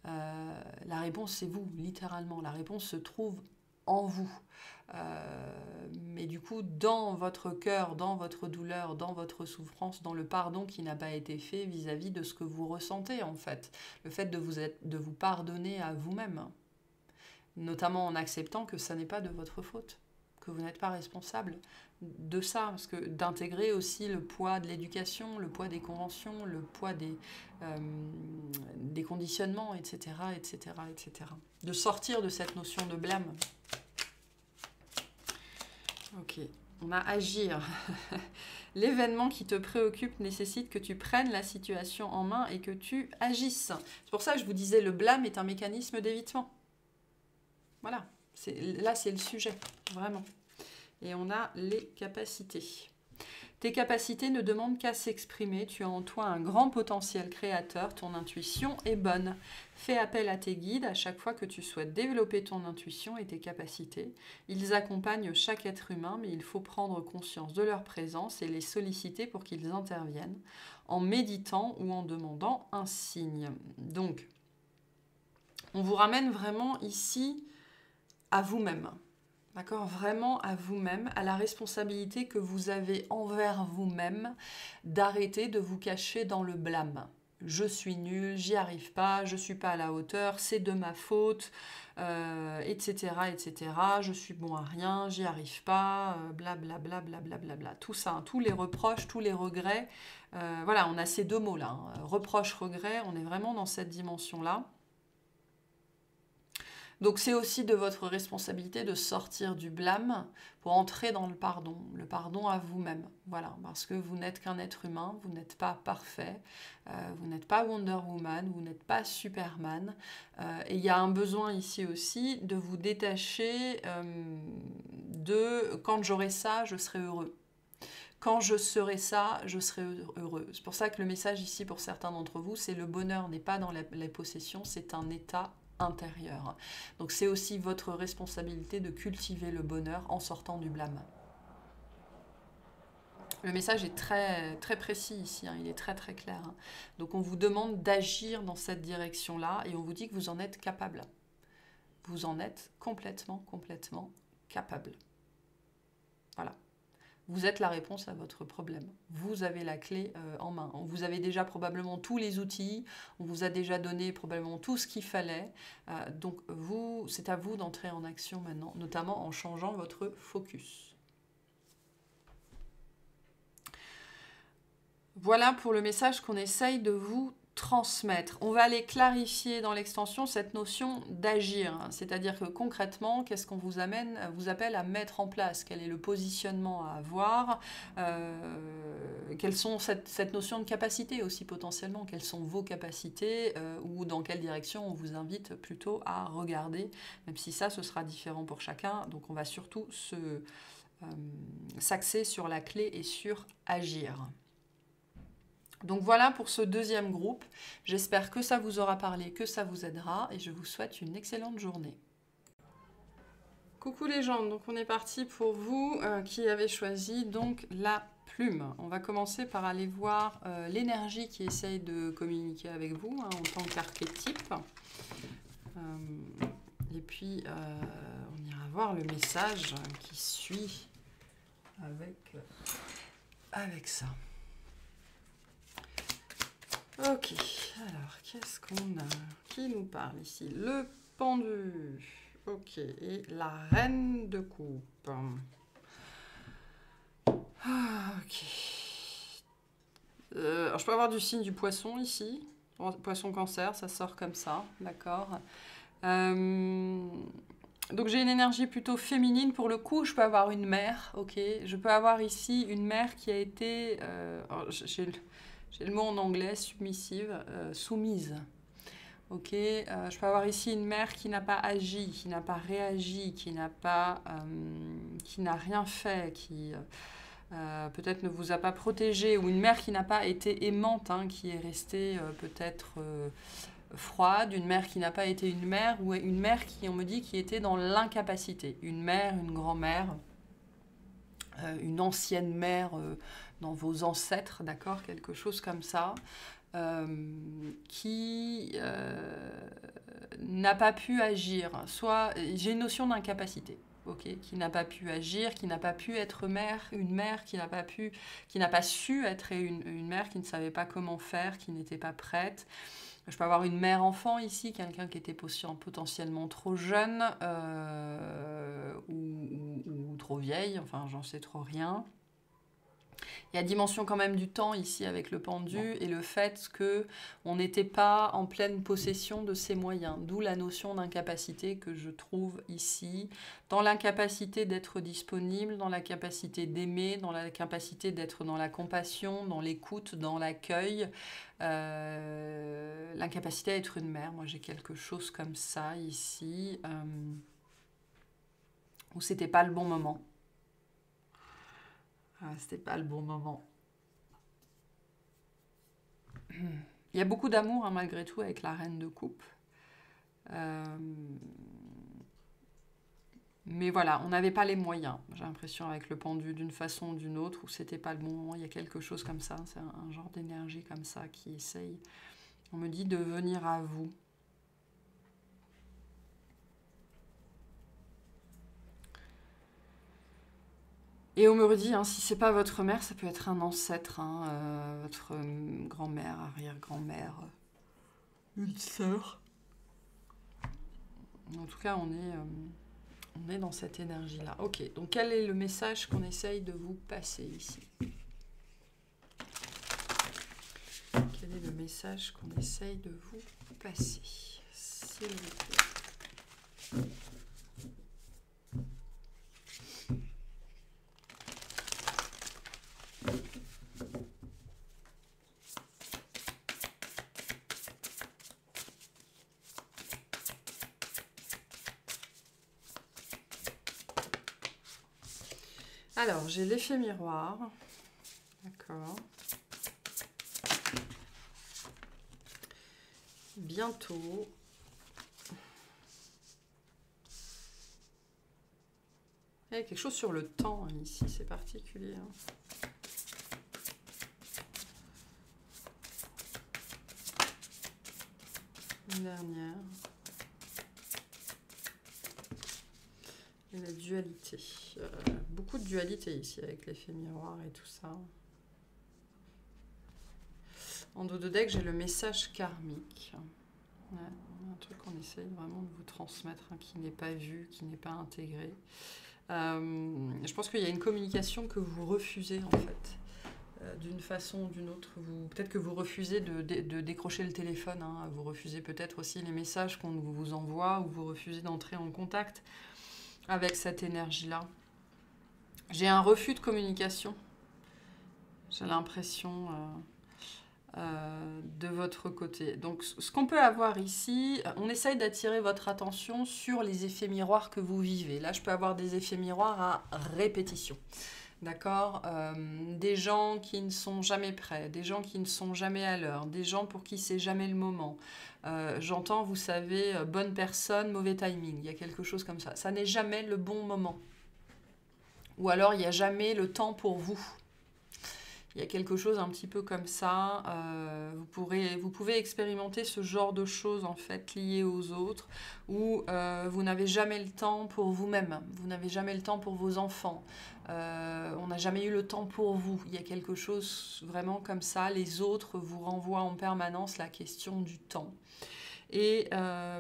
La réponse, c'est vous, littéralement. La réponse se trouve en vous. Mais du coup, dans votre cœur, dans votre douleur, dans votre souffrance, dans le pardon qui n'a pas été fait vis-à-vis de ce que vous ressentez, en fait. Le fait de vous pardonner à vous-même. Notamment en acceptant que ça n'est pas de votre faute. que vous n'êtes pas responsable de ça, parce que d'intégrer aussi le poids de l'éducation, le poids des conventions, le poids des conditionnements, etc., etc., etc. De sortir de cette notion de blâme. Ok, on a agir. L'événement qui te préoccupe nécessite que tu prennes la situation en main et que tu agisses. C'est pour ça que je vous disais, le blâme est un mécanisme d'évitement. Voilà, là c'est le sujet, vraiment. Et on a les capacités. Tes capacités ne demandent qu'à s'exprimer. Tu as en toi un grand potentiel créateur. Ton intuition est bonne. Fais appel à tes guides à chaque fois que tu souhaites développer ton intuition et tes capacités. Ils accompagnent chaque être humain, mais il faut prendre conscience de leur présence et les solliciter pour qu'ils interviennent en méditant ou en demandant un signe. Donc, on vous ramène vraiment ici à vous-même. D'accord, vraiment à vous-même, à la responsabilité que vous avez envers vous-même d'arrêter de vous cacher dans le blâme. Je suis nul, j'y arrive pas, je suis pas à la hauteur, c'est de ma faute, etc., etc. Je suis bon à rien, j'y arrive pas, blablabla, blablabla. Tout ça, hein, tous les reproches, tous les regrets. Voilà, on a ces deux mots-là. Hein. Reproche, regret, on est vraiment dans cette dimension-là. Donc c'est aussi de votre responsabilité de sortir du blâme pour entrer dans le pardon à vous-même. Voilà, parce que vous n'êtes qu'un être humain, vous n'êtes pas parfait, vous n'êtes pas Wonder Woman, vous n'êtes pas Superman. Et il y a un besoin ici aussi de vous détacher de « quand j'aurai ça, je serai heureux ». Quand je serai ça, je serai heureux. C'est pour ça que le message ici pour certains d'entre vous, c'est le bonheur n'est pas dans les possessions, c'est un état intérieur. Donc c'est aussi votre responsabilité de cultiver le bonheur en sortant du blâme. Le message est très, très précis ici, hein, il est très très clair. Hein. Donc on vous demande d'agir dans cette direction-là et on vous dit que vous en êtes capable. Vous en êtes complètement capable. Voilà. Vous êtes la réponse à votre problème. Vous avez la clé en main. Vous avez déjà probablement tous les outils. On vous a déjà donné probablement tout ce qu'il fallait. Donc, c'est à vous d'entrer en action maintenant, notamment en changeant votre focus. Voilà pour le message qu'on essaye de vous transmettre. On va aller clarifier dans l'extension cette notion d'agir, c'est-à-dire que concrètement, qu'est-ce qu'on vous appelle à mettre en place, quel est le positionnement à avoir, quelles sont cette notion de capacité aussi potentiellement, quelles sont vos capacités ou dans quelle direction on vous invite plutôt à regarder, même si ça, ce sera différent pour chacun. Donc on va surtout s'axer sur la clé et sur agir. Donc voilà pour ce deuxième groupe. J'espère que ça vous aura parlé, que ça vous aidera et je vous souhaite une excellente journée. Coucou les gens, donc on est parti pour vous qui avez choisi donc la plume. On va commencer par aller voir l'énergie qui essaye de communiquer avec vous hein, en tant qu'archétype. Et puis on ira voir le message qui suit avec ça. Ok, alors qu'est-ce qu'on a? Qui nous parle ici? Le pendu. Ok, et la reine de coupe. Ok. Alors je peux avoir du signe du poisson ici. Poisson cancer, ça sort comme ça, d'accord. Donc j'ai une énergie plutôt féminine. Pour le coup, je peux avoir une mère, ok. Je peux avoir ici une mère qui a été... J'ai le mot en anglais, submissive, soumise. Ok, je peux avoir ici une mère qui n'a pas agi, qui n'a pas réagi, qui n'a rien fait, qui peut-être ne vous a pas protégé, ou une mère qui n'a pas été aimante, hein, qui est restée peut-être froide, une mère qui n'a pas été une mère, ou une mère qui, on me dit, qui était dans l'incapacité. Une mère, une grand-mère, une ancienne mère dans vos ancêtres, d'accord, quelque chose comme ça, qui n'a pas pu agir. Soit j'ai une notion d'incapacité, ok, qui n'a pas pu agir, qui n'a pas pu être mère, une mère qui n'a pas su être une mère, qui ne savait pas comment faire, qui n'était pas prête. Je peux avoir une mère-enfant ici, quelqu'un qui était potentiellement trop jeune ou trop vieille, enfin j'en sais trop rien. Il y a dimension quand même du temps ici avec le pendu et le fait qu'on n'était pas en pleine possession de ses moyens, d'où la notion d'incapacité que je trouve ici, dans l'incapacité d'être disponible, dans la capacité d'aimer, dans la capacité d'être dans la compassion, dans l'écoute, dans l'accueil, l'incapacité à être une mère. Moi j'ai quelque chose comme ça ici, où c'était pas le bon moment. C'était pas le bon moment. Il y a beaucoup d'amour, hein, malgré tout, avec la reine de coupe. Mais voilà, on n'avait pas les moyens, j'ai l'impression, avec le pendu, d'une façon ou d'une autre, où c'était pas le bon moment. Il y a quelque chose comme ça, c'est un genre d'énergie comme ça qui essaye, on me dit, de venir à vous. Et on me redit, hein, si c'est pas votre mère, ça peut être un ancêtre, hein, votre grand-mère, arrière-grand-mère, une sœur. En tout cas, on est dans cette énergie-là. Ok, donc quel est le message qu'on essaye de vous passer ici? Quel est le message qu'on essaye de vous passer, s'il vous plaît? Alors, j'ai l'effet miroir. D'accord. Bientôt. Il y a quelque chose sur le temps, hein, ici, c'est particulier. Hein. Une dernière. Et la dualité. Beaucoup de dualité ici avec l'effet miroir et tout ça. En dos de deck, j'ai le message karmique. Ouais, un truc qu'on essaye vraiment de vous transmettre, hein, qui n'est pas vu, qui n'est pas intégré. Je pense qu'il y a une communication que vous refusez en fait, d'une façon ou d'une autre. Peut-être que vous refusez de décrocher le téléphone, hein. Vous refusez peut-être aussi les messages qu'on vous envoie, ou vous refusez d'entrer en contact avec cette énergie-là. J'ai un refus de communication. J'ai l'impression de votre côté. Donc ce qu'on peut avoir ici, on essaye d'attirer votre attention sur les effets miroirs que vous vivez. Là, je peux avoir des effets miroirs à répétition. D'accord, des gens qui ne sont jamais prêts, des gens qui ne sont jamais à l'heure, des gens pour qui c'est jamais le moment. J'entends, vous savez, bonne personne, mauvais timing. Il y a quelque chose comme ça. Ça n'est jamais le bon moment. Ou alors, il n'y a jamais le temps pour vous. Il y a quelque chose un petit peu comme ça. Vous pouvez expérimenter ce genre de choses en fait liées aux autres, où vous n'avez jamais le temps pour vous-même, vous n'avez jamais le temps pour vos enfants, on n'a jamais eu le temps pour vous. Il y a quelque chose vraiment comme ça. Les autres vous renvoient en permanence la question du temps. Et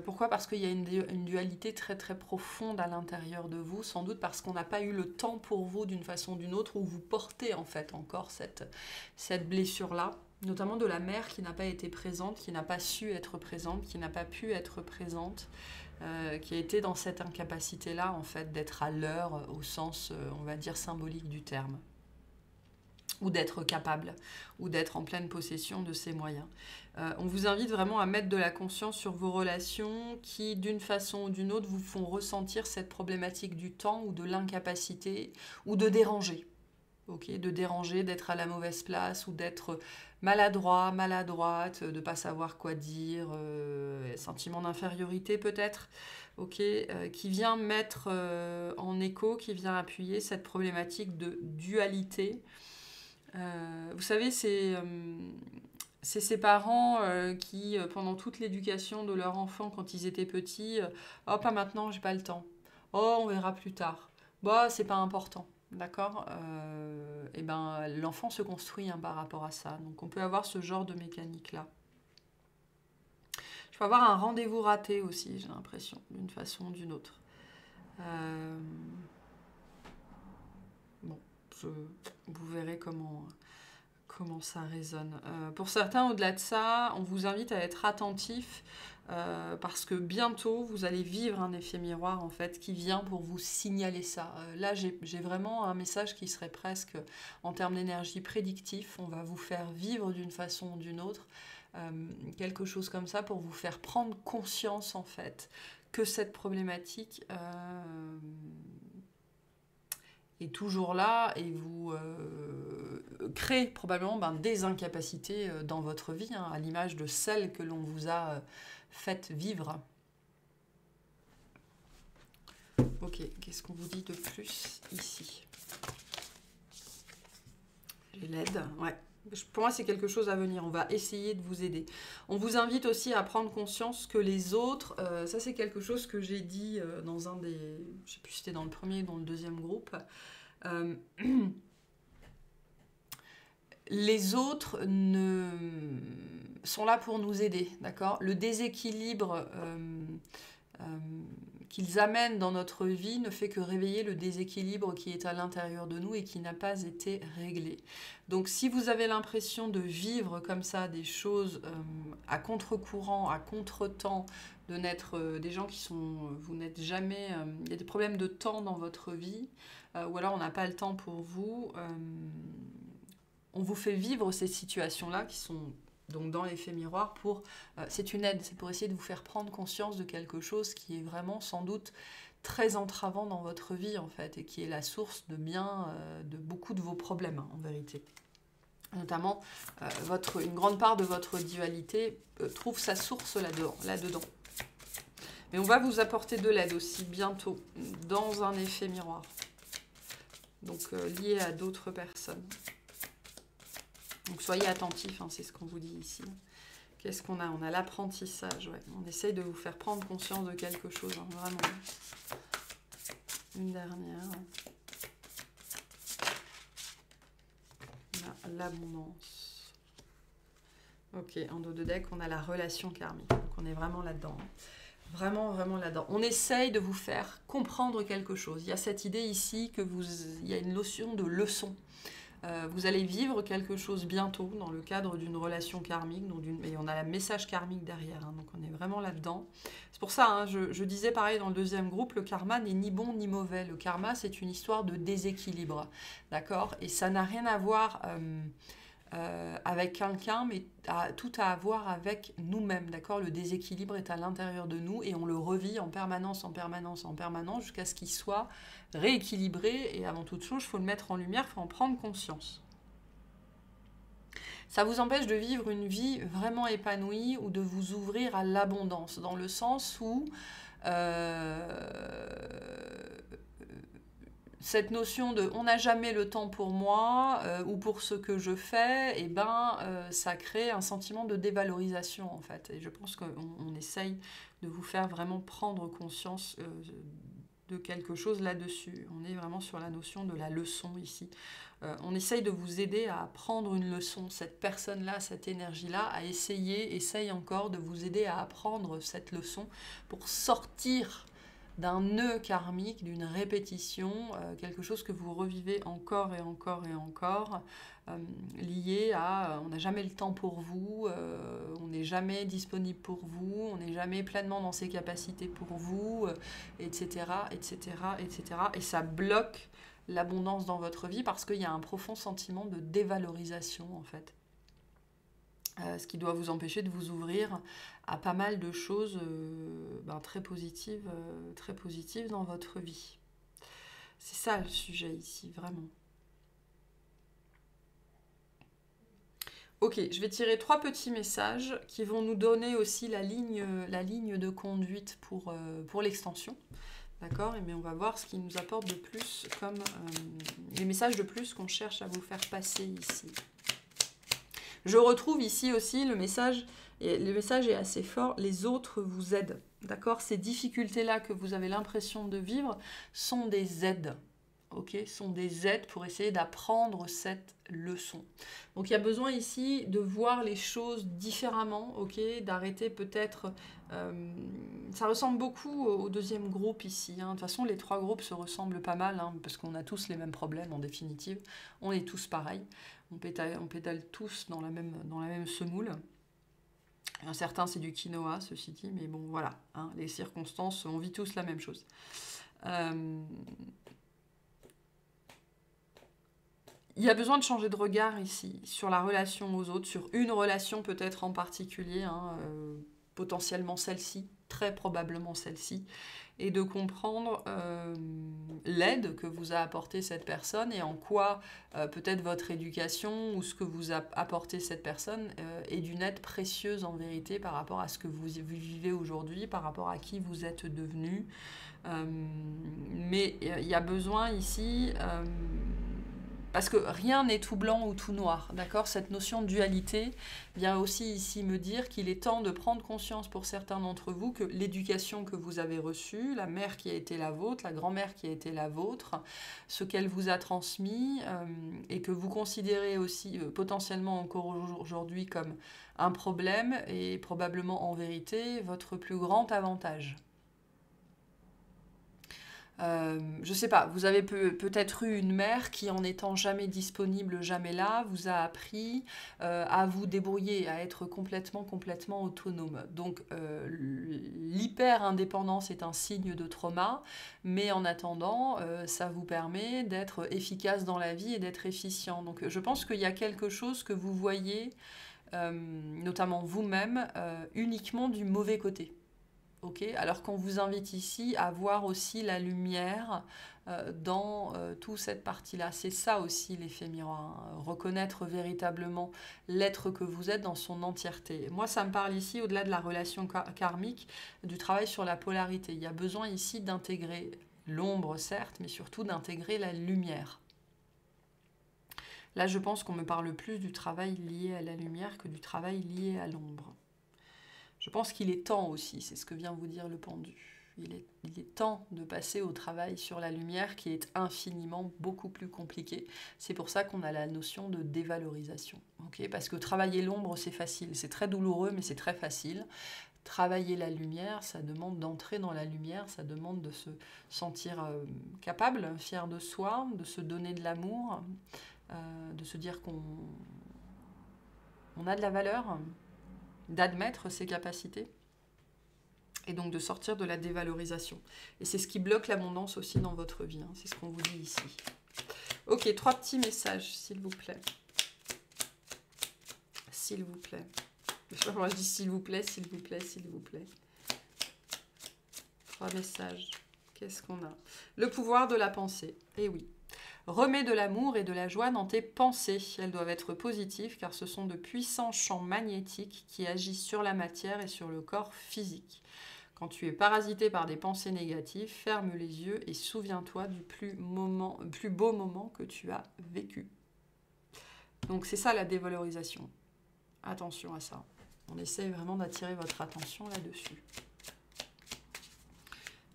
pourquoi? Parce qu'il y a une dualité très très profonde à l'intérieur de vous, sans doute parce qu'on n'a pas eu le temps pour vous d'une façon ou d'une autre, où vous portez en fait encore cette blessure-là, notamment de la mère qui n'a pas été présente, qui n'a pas su être présente, qui n'a pas pu être présente, qui a été dans cette incapacité-là en fait d'être à l'heure au sens, on va dire, symbolique du terme, ou d'être capable, ou d'être en pleine possession de ses moyens. On vous invite vraiment à mettre de la conscience sur vos relations qui, d'une façon ou d'une autre, vous font ressentir cette problématique du temps ou de l'incapacité ou de déranger. Okay, de déranger, d'être à la mauvaise place ou d'être maladroit, maladroite, de ne pas savoir quoi dire, sentiment d'infériorité peut-être, okay, qui vient mettre en écho, qui vient appuyer cette problématique de dualité. Vous savez, c'est ces parents qui, pendant toute l'éducation de leur enfant, quand ils étaient petits, oh, pas maintenant, j'ai pas le temps. Oh, on verra plus tard. Bah, c'est pas important. D'accord, et ben, l'enfant se construit, hein, par rapport à ça. Donc, on peut avoir ce genre de mécanique-là. Je peux avoir un rendez-vous raté aussi, j'ai l'impression, d'une façon ou d'une autre. Bon, vous verrez comment ça résonne. Pour certains, au-delà de ça, on vous invite à être attentif parce que bientôt, vous allez vivre un effet miroir en fait qui vient pour vous signaler ça. Là, j'ai vraiment un message qui serait presque, en termes d'énergie, prédictif. On va vous faire vivre d'une façon ou d'une autre quelque chose comme ça pour vous faire prendre conscience en fait que cette problématique est toujours là et vous crée probablement des incapacités dans votre vie, hein, à l'image de celles que l'on vous a faites vivre. Ok, qu'est-ce qu'on vous dit de plus ici? J'ai l'aide, ouais. Pour moi, c'est quelque chose à venir. On va essayer de vous aider. On vous invite aussi à prendre conscience que les autres, ça c'est quelque chose que j'ai dit dans un des... Je ne sais plus si c'était dans le premier ou dans le deuxième groupe. Les autres sont là pour nous aider, d'accord? Le déséquilibre qu'ils amènent dans notre vie ne fait que réveiller le déséquilibre qui est à l'intérieur de nous et qui n'a pas été réglé. Donc si vous avez l'impression de vivre comme ça des choses à contre-courant, à contre-temps, de n'être des gens qui sont... Vous n'êtes jamais... il y a des problèmes de temps dans votre vie, ou alors on n'a pas le temps pour vous. On vous fait vivre ces situations-là qui sont... Donc dans l'effet miroir, c'est une aide, c'est pour essayer de vous faire prendre conscience de quelque chose qui est vraiment sans doute très entravant dans votre vie en fait, et qui est la source de de beaucoup de vos problèmes en vérité. Notamment, une grande part de votre dualité trouve sa source là-dedans. Mais on va vous apporter de l'aide aussi bientôt, dans un effet miroir. Donc lié à d'autres personnes. Donc soyez attentifs, hein, c'est ce qu'on vous dit ici. Qu'est-ce qu'on a? On a l'apprentissage, ouais. On essaye de vous faire prendre conscience de quelque chose, hein, vraiment. Une dernière. On a l'abondance. Ok, en dos de deck, on a la relation karmique. Donc on est vraiment là-dedans. Vraiment, vraiment là-dedans. On essaye de vous faire comprendre quelque chose. Il y a cette idée ici il y a une notion de leçon. Vous allez vivre quelque chose bientôt dans le cadre d'une relation karmique, et on a le message karmique derrière, hein, donc on est vraiment là-dedans. C'est pour ça, hein, je disais pareil dans le deuxième groupe, le karma n'est ni bon ni mauvais. Le karma, c'est une histoire de déséquilibre, d'accord? Et ça n'a rien à voir avec quelqu'un, mais tout à voir avec nous-mêmes, d'accord? Le déséquilibre est à l'intérieur de nous et on le revit en permanence, jusqu'à ce qu'il soit rééquilibré. Et avant toute chose, il faut le mettre en lumière, il faut en prendre conscience. Ça vous empêche de vivre une vie vraiment épanouie ou de vous ouvrir à l'abondance, dans le sens où cette notion de « on n'a jamais le temps pour moi ou pour ce que je fais », eh ben, ça crée un sentiment de dévalorisation en fait. Et je pense qu'on essaye de vous faire vraiment prendre conscience de quelque chose là-dessus. On est vraiment sur la notion de la leçon ici. On essaye de vous aider à apprendre une leçon. Cette personne-là, cette énergie-là, essaye encore de vous aider à apprendre cette leçon pour sortir d'un nœud karmique, d'une répétition, quelque chose que vous revivez encore et encore et encore, lié à on n'a jamais le temps pour vous, on n'est jamais disponible pour vous, on n'est jamais pleinement dans ses capacités pour vous, etc., etc., etc. Et ça bloque l'abondance dans votre vie parce qu'il y a un profond sentiment de dévalorisation en fait. Ce qui doit vous empêcher de vous ouvrir à pas mal de choses très positives dans votre vie. C'est ça le sujet ici, vraiment. Ok, je vais tirer 3 petits messages qui vont nous donner aussi la ligne de conduite pour l'extension. D'accord? Mais on va voir ce qui nous apporte de plus, comme les messages de plus qu'on cherche à vous faire passer ici. Je retrouve ici aussi le message est assez fort, les autres vous aident, d'accord? Ces difficultés-là que vous avez l'impression de vivre sont des aides, ok, sont des aides pour essayer d'apprendre cette leçon. Donc il y a besoin ici de voir les choses différemment, ok, d'arrêter peut-être... ça ressemble beaucoup au deuxième groupe ici. Hein. De toute façon, les trois groupes se ressemblent pas mal, hein, parce qu'on a tous les mêmes problèmes en définitive. On est tous pareils. On pédale tous dans la même semoule. Certains, c'est du quinoa, ceci dit, mais bon, voilà. Hein, les circonstances, on vit tous la même chose. Il y a besoin de changer de regard ici, sur la relation aux autres, sur une relation peut-être en particulier, hein, potentiellement celle-ci, très probablement celle-ci, et de comprendre l'aide que vous a apporté cette personne et en quoi peut-être votre éducation ou ce que vous a apporté cette personne est d'une aide précieuse en vérité par rapport à ce que vous vivez aujourd'hui, par rapport à qui vous êtes devenu. Mais il y a besoin ici... parce que rien n'est tout blanc ou tout noir, d'accord? Cette notion de dualité vient aussi ici me dire qu'il est temps de prendre conscience pour certains d'entre vous que l'éducation que vous avez reçue, la mère qui a été la vôtre, la grand-mère qui a été la vôtre, ce qu'elle vous a transmis et que vous considérez aussi potentiellement encore aujourd'hui comme un problème et probablement en vérité votre plus grand avantage. Je sais pas, vous avez peut-être eu une mère qui, en n'étant jamais disponible, jamais là, vous a appris à vous débrouiller, à être complètement autonome. Donc l'hyper-indépendance est un signe de trauma, mais en attendant, ça vous permet d'être efficace dans la vie et d'être efficient. Donc je pense qu'il y a quelque chose que vous voyez, notamment vous-même, uniquement du mauvais côté. Okay, alors qu'on vous invite ici à voir aussi la lumière dans toute cette partie-là. C'est ça aussi l'effet miroir, hein. Reconnaître véritablement l'être que vous êtes dans son entièreté. Moi, ça me parle ici, au-delà de la relation karmique, du travail sur la polarité. Il y a besoin ici d'intégrer l'ombre, certes, mais surtout d'intégrer la lumière. Là, je pense qu'on me parle plus du travail lié à la lumière que du travail lié à l'ombre. Je pense qu'il est temps aussi, c'est ce que vient vous dire le pendu. Il est temps de passer au travail sur la lumière qui est infiniment beaucoup plus compliqué. C'est pour ça qu'on a la notion de dévalorisation. Okay, parce que travailler l'ombre, c'est facile. C'est très douloureux, mais c'est très facile. Travailler la lumière, ça demande d'entrer dans la lumière, ça demande de se sentir capable, fier de soi, de se donner de l'amour, de se dire qu'on a de la valeur, d'admettre ses capacités et donc de sortir de la dévalorisation. Et c'est ce qui bloque l'abondance aussi dans votre vie, hein. C'est ce qu'on vous dit ici. Ok, 3 petits messages, s'il vous plaît. S'il vous plaît. Je sais pas comment je dis s'il vous plaît, s'il vous plaît, s'il vous plaît. 3 messages. Qu'est-ce qu'on a? Le pouvoir de la pensée. Eh oui. Remets de l'amour et de la joie dans tes pensées. Elles doivent être positives car ce sont de puissants champs magnétiques qui agissent sur la matière et sur le corps physique. Quand tu es parasité par des pensées négatives, ferme les yeux et souviens-toi du plus beau moment que tu as vécu. Donc c'est ça la dévalorisation. Attention à ça. On essaye vraiment d'attirer votre attention là-dessus.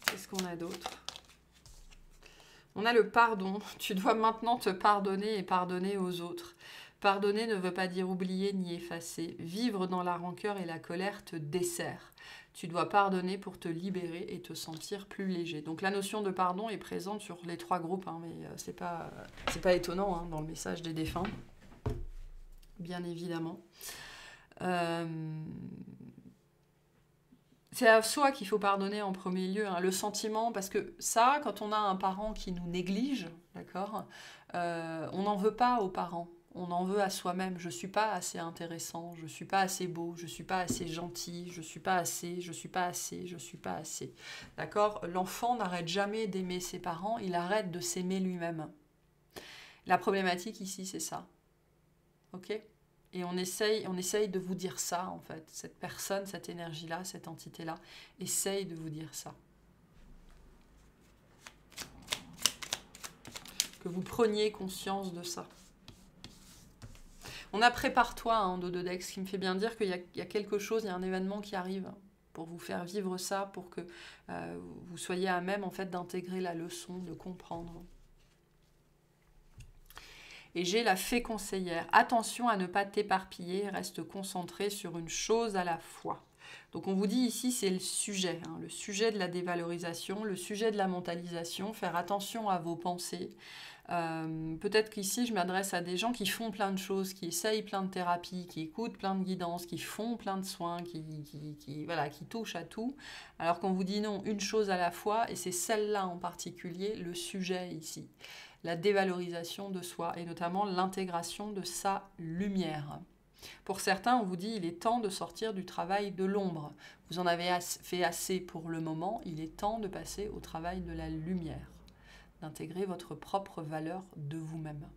Qu'est-ce qu'on a d'autre ? On a le pardon. Tu dois maintenant te pardonner et pardonner aux autres. Pardonner ne veut pas dire oublier ni effacer. Vivre dans la rancœur et la colère te dessert. Tu dois pardonner pour te libérer et te sentir plus léger. Donc la notion de pardon est présente sur les 3 groupes, hein, mais c'est pas étonnant hein, dans le message des défunts, bien évidemment. C'est à soi qu'il faut pardonner en premier lieu, hein, le sentiment, parce que ça, quand on a un parent qui nous néglige, d'accord, on n'en veut pas aux parents, on en veut à soi-même. Je ne suis pas assez intéressant, je ne suis pas assez beau, je ne suis pas assez gentil, je ne suis pas assez, je ne suis pas assez, je ne suis pas assez. D'accord ? L'enfant n'arrête jamais d'aimer ses parents, il arrête de s'aimer lui-même. La problématique ici, c'est ça. Ok ? Et on essaye de vous dire ça, en fait. Cette personne, cette énergie-là, cette entité-là, essaye de vous dire ça. Que vous preniez conscience de ça. On a prépare-toi en dos de Dex, ce qui me fait bien dire qu'il y a quelque chose, il y a un événement qui arrive pour vous faire vivre ça, pour que vous soyez à même, en fait, d'intégrer la leçon, de comprendre. Et j'ai la fée conseillère. Attention à ne pas t'éparpiller, reste concentré sur une chose à la fois. Donc on vous dit ici, c'est le sujet de la dévalorisation, le sujet de la mentalisation, faire attention à vos pensées. Peut-être qu'ici, je m'adresse à des gens qui font plein de choses, qui essayent plein de thérapies, qui écoutent plein de guidances, qui font plein de soins, voilà, qui touchent à tout. Alors qu'on vous dit non, une chose à la fois, et c'est celle-là en particulier, le sujet ici. La dévalorisation de soi, et notamment l'intégration de sa lumière. Pour certains, on vous dit il est temps de sortir du travail de l'ombre. Vous en avez fait assez pour le moment, il est temps de passer au travail de la lumière, d'intégrer votre propre valeur de vous-même.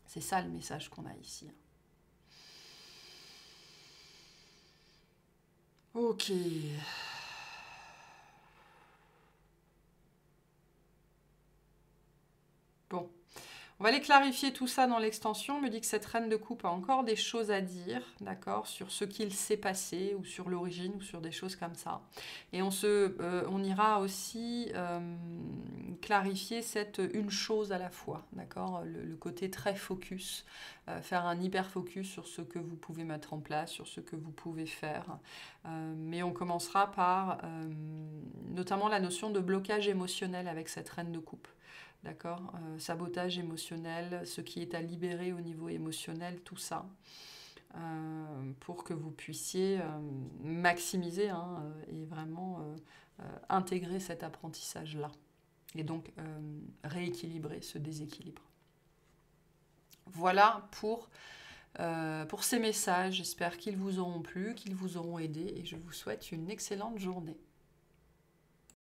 C'est ça le message qu'on a ici. Ok. Bon. On va aller clarifier tout ça dans l'extension. On me dit que cette reine de coupe a encore des choses à dire, d'accord, sur ce qu'il s'est passé, ou sur l'origine, ou sur des choses comme ça. Et on ira aussi clarifier cette une chose à la fois, d'accord, le côté très focus, faire un hyper focus sur ce que vous pouvez mettre en place, sur ce que vous pouvez faire. Mais on commencera par notamment la notion de blocage émotionnel avec cette reine de coupe. D'accord, sabotage émotionnel, ce qui est à libérer au niveau émotionnel, tout ça, pour que vous puissiez maximiser et vraiment intégrer cet apprentissage-là. Et donc rééquilibrer ce déséquilibre. Voilà pour ces messages. J'espère qu'ils vous auront plu, qu'ils vous auront aidé, et je vous souhaite une excellente journée.